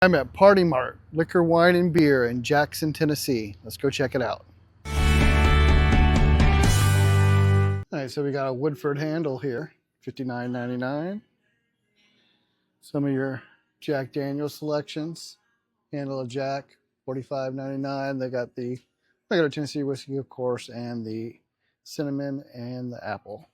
I'm at Party Mart, liquor, wine, and beer in Jackson, Tennessee. Let's go check it out. All right, so we got a Woodford handle here, $59.99. Some of your Jack Daniel's selections. Handle of Jack, $45.99. They got the regular Tennessee whiskey, of course, and the cinnamon and the apple.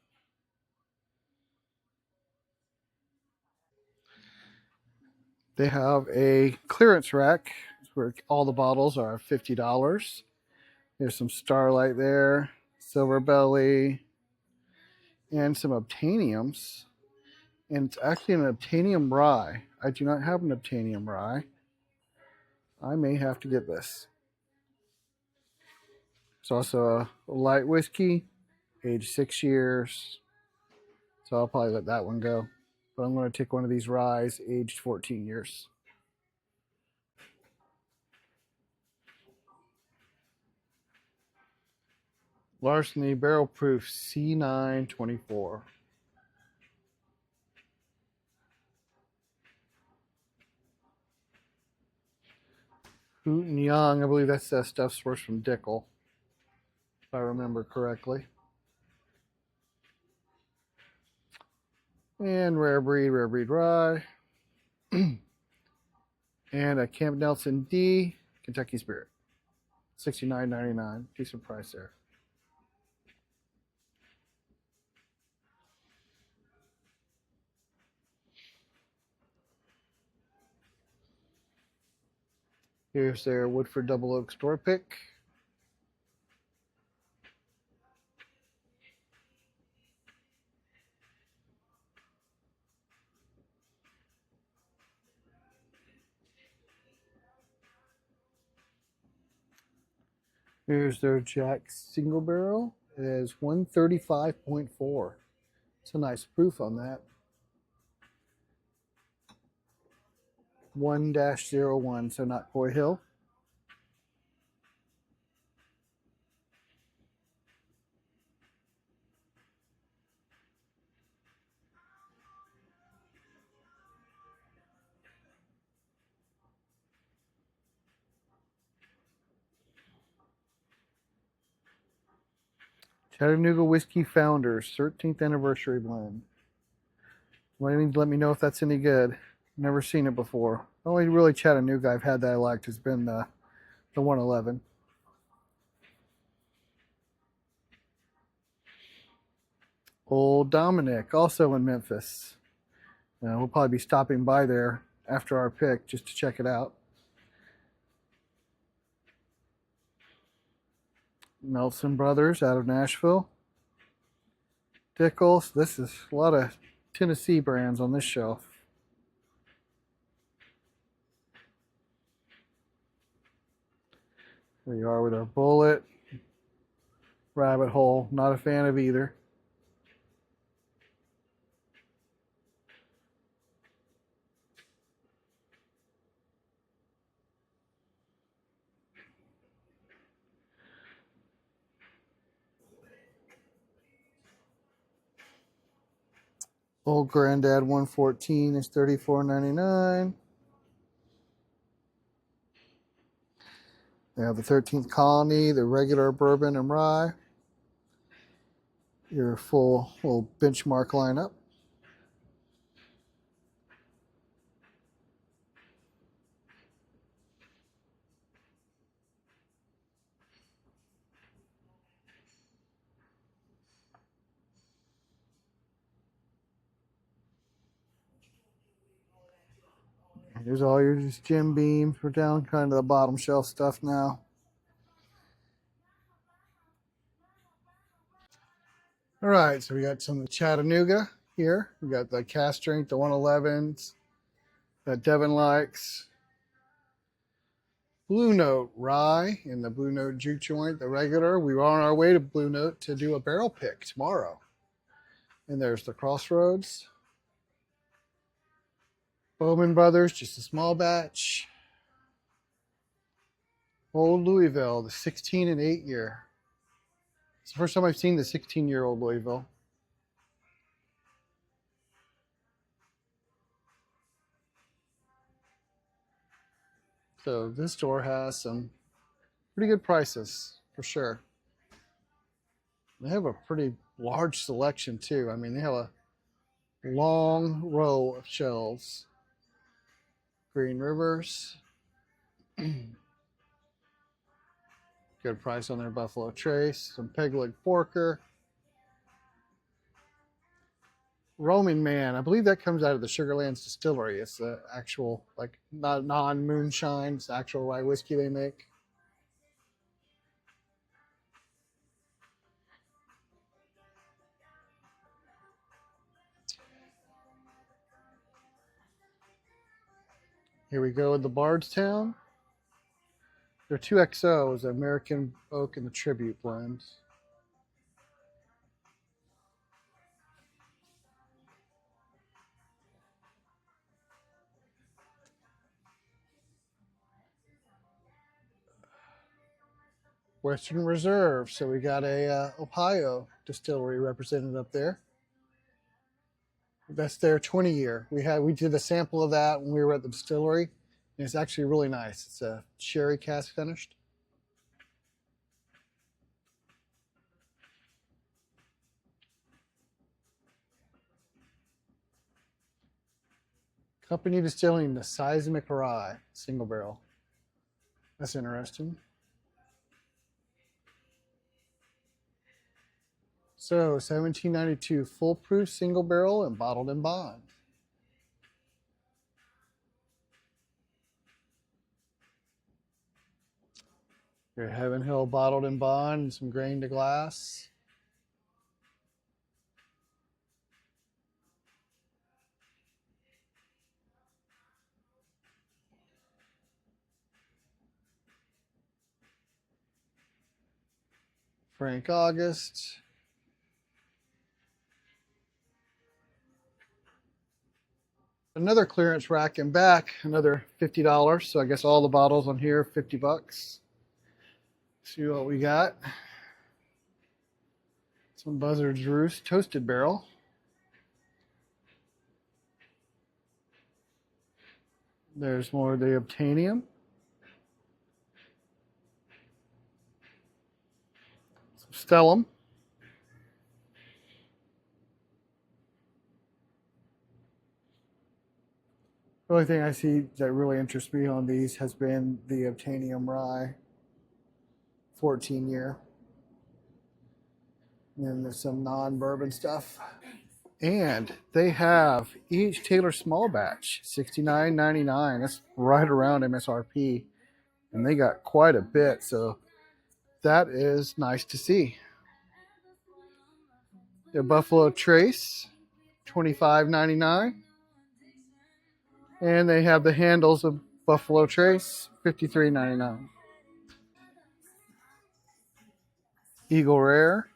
They have a clearance rack where all the bottles are $50. There's some Starlight there, Silver Belly, and some Obtainiums. And it's actually an Obtainium rye. I do not have an Obtainium rye. I may have to get this. It's also a light whiskey, aged 6 years. So I'll probably let that one go. But I'm going to take one of these ryes, aged 14 years. Larceny Barrel Proof C924. Hoot and Young, I believe that's that stuff sourced from Dickel, if I remember correctly. And Rare Breed Rye. And a Camp Nelson D Kentucky Spirit. $69.99. Decent price there. Here's their Woodford Double Oak store pick. Here's their Jack Single Barrel. It is 135.4. It's a nice proof on that. 1-01, so not Coy Hill. Chattanooga Whiskey Founders 13th Anniversary Blend. Waiting to let me know if that's any good. Never seen it before. The only really Chattanooga I've had that I liked has been the 111. Old Dominic, also in Memphis. We'll probably be stopping by there after our pick just to check it out. Nelson Brothers out of Nashville. Dickel. This is a lot of Tennessee brands on this shelf. There you are with our Bullet. Rabbit Hole. Not a fan of either. Old Granddad 114 is $34.99. They have the 13th Colony, the regular bourbon and rye. Your full little benchmark lineup. Here's all your just Jim Beams. We're down kind of the bottom shelf stuff now. All right, so we got some of the Chattanooga here. We got the cast strength, the 111s that Devin likes. Blue Note Rye in the Blue Note Juke Joint, the regular. We were on our way to Blue Note to do a barrel pick tomorrow. And there's the Crossroads. Bowman Brothers, just a small batch. Old Louisville, the 16 and 8 year. It's the first time I've seen the 16-year-old Louisville. So this store has some pretty good prices for sure. They have a pretty large selection too. I mean, they have a long row of shelves. Green Rivers. Good price on their Buffalo Trace. Some Peg Leg Porker. Roaming Man. I believe that comes out of the Sugarlands Distillery. It's the actual, like, not non-moonshine. It's the actual rye whiskey they make. Here we go with the Bardstown. They're 2XOs, the American Oak and the Tribute blends. Western Reserve. So we got a Ohio distillery represented up there. That's their 20 year. We did a sample of that when we were at the distillery, and it's actually really nice. It's a sherry cask finished. Company distilling the Seismic Rye single barrel. That's interesting. So 1792 full proof single barrel and bottled in bond. Your Heaven Hill bottled in bond and some grain to glass. Frank August. Another clearance rack and back, another $50. So I guess all the bottles on here, $50. See what we got. Some Buzzard's Roost toasted barrel. There's more of the Obtainium. Some Stellum. The only thing I see that really interests me on these has been the Obtainium Rye 14 year. And then there's some non-bourbon stuff. And they have each Taylor small batch, $69.99. That's right around MSRP. And they got quite a bit, so that is nice to see. The Buffalo Trace, $25.99. And they have the handles of Buffalo Trace, $53.99. Eagle Rare,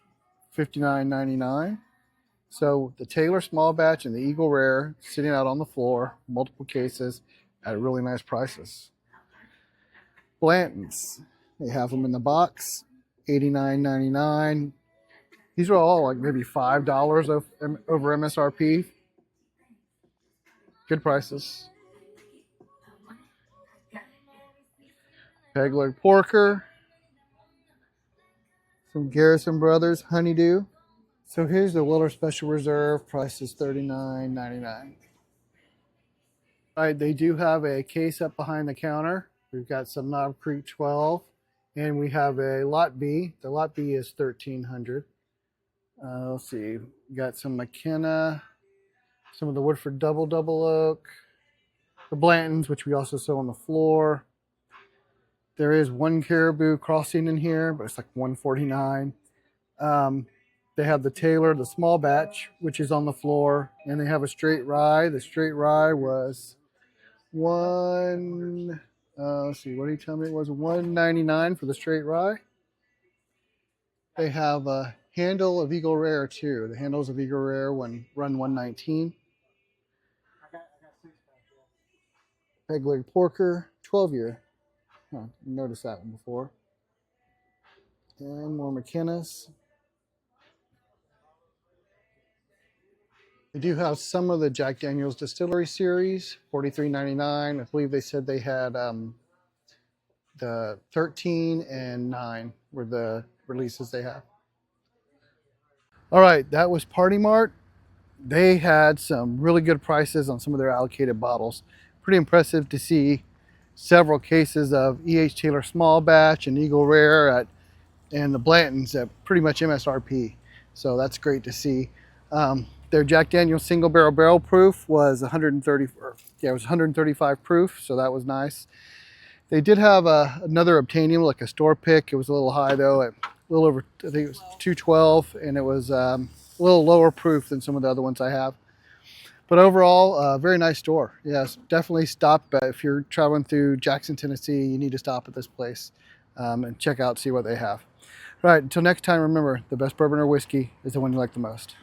$59.99. So the Taylor small batch and the Eagle Rare sitting out on the floor, multiple cases at really nice prices. Blanton's, they have them in the box, $89.99. These are all like maybe $5 over MSRP. Good prices. Peg Leg Porker. Some Garrison Brothers Honeydew. So here's the Weller Special Reserve. Price is $39.99. All right, they do have a case up behind the counter. We've got some Knob Creek 12. And we have a Lot B. The Lot B is $1,300. Let's see. We got some McKenna. Some of the Woodford Double Oak. The Blantons, which we also saw on the floor. There is one Caribou Crossing in here, but it's like $149. They have the Taylor, the small batch, which is on the floor, and they have a straight rye. The straight rye was let's see, what did he tell me? It was $199 for the straight rye. They have a handle of Eagle Rare too. The handles of Eagle Rare run $119. Peg Leg Porker, 12 year. Oh, noticed that one before. And more McKenna's. They do have some of the Jack Daniel's Distillery series, $43.99. I believe they said they had the 13 and 9 were the releases they have. All right, that was Party Mart. They had some really good prices on some of their allocated bottles. Pretty impressive to see several cases of E.H. Taylor Small Batch and Eagle Rare and the Blantons at pretty much MSRP. So that's great to see. Their Jack Daniel's single barrel proof was 130, it was 135 proof, so that was nice. They did have another Obtainium, like a store pick. It was a little high though, at a little over, I think it was 212, and it was a little lower proof than some of the other ones I have. But overall, very nice store. Yes, definitely stop. If you're traveling through Jackson, Tennessee, you need to stop at this place and check out, see what they have. All right, until next time, remember, the best bourbon or whiskey is the one you like the most.